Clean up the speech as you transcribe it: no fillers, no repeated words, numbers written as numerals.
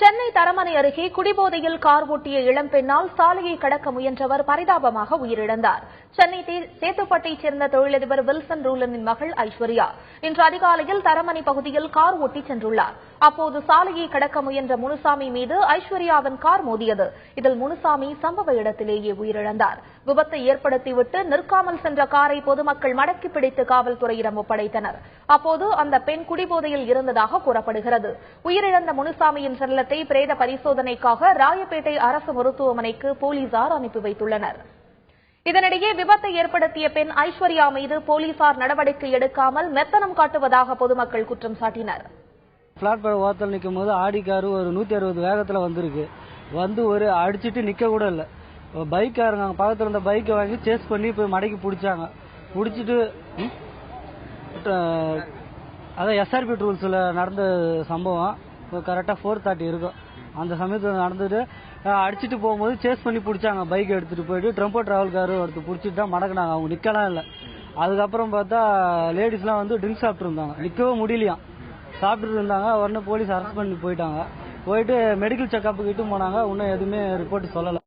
சென்னை தரமணை அருகே குடிபோதையில் கார் ஓட்டிய இளம்பெண்ணால் சாலையை கடக்க முயன்றவர் பரிதாபமாக உயிரிழந்தார். சென்னை சேத்துப்பட்டையைச் சேர்ந்த தொழிலதிபர் வில்சன் ரூலனின் மகள் ஐஸ்வர்யா இன்று அதிகாலையில் தரமணை பகுதியில் கார் ஓட்டிச் சென்றுள்ளார். அப்போது சாலையை கடக்க முயன்ற முனுசாமி மீது ஐஸ்வர்யாவின் கார் மோதியது. இதில் முனுசாமி சம்பவ இடத்திலேயே உயிரிழந்தார். விபத்தை ஏற்படுத்திவிட்டு நிற்காமல் சென்ற காரை பொதுமக்கள் மடக்கி பிடித்து காவல்துறையிடம் ஒப்படைத்தனர். அப்போது அந்த பெண் குடிபோதையில் இருந்ததாக கூறப்படுகிறது. உயிரிழந்த முனுசாமியின் சடலத்தை பிரேத பரிசோதனைக்காக ராயப்பேட்டை அரசு மருத்துவமனைக்கு போலீசார் அனுப்பி வைத்துள்ளனர். இதனிடையே விபத்தை ஏற்படுத்திய பெண் ஐஸ்வர்யா மீது போலீசார் நடவடிக்கை எடுக்காமல் மெத்தனம் காட்டுவதாக பொதுமக்கள் குற்றம் சாட்டினர். பிளாட்பார்ம் ஓரத்தில் நிற்கும் போது ஆடி காரு ஒரு 160 வேகத்தில் வந்திருக்கு. வந்து ஒரு அடிச்சுட்டு நிற்க கூட இல்லை. பைக்காரங்க பக்கத்தில் இருந்த பைக்கை வாங்கி சேஸ் பண்ணி போய் மடக்கி பிடிச்சாங்க. பிடிச்சிட்டு அதான் எஸ்ஆர்பி ரூல்ஸில் நடந்த சம்பவம். கரெக்டாக 4:30 இருக்கும். அந்த சமயத்தில் நடந்துட்டு அடிச்சுட்டு போகும்போது சேஸ் பண்ணி பிடிச்சாங்க. பைக் எடுத்துகிட்டு போயிட்டு டெம்போ டிராவல் காரு எடுத்து பிடிச்சிட்டு தான் மடக்கினாங்க. அவங்க நிற்கலாம் இல்லை. அதுக்கப்புறம் பார்த்தா லேடிஸ்லாம் வந்து ட்ரிங்க்ஸ் சாப்பிட்டு இருந்தாங்க. நிற்கவே முடியலையாம். சாப்பிட்டு இருந்தாங்க. உடனே போலீஸ் அரெஸ்ட் பண்ணி போயிட்டாங்க. போயிட்டு மெடிக்கல் செக்அப்புக்கு இட்டு போனாங்க. இன்னும் எதுவுமே ரிப்போர்ட் சொல்லலை.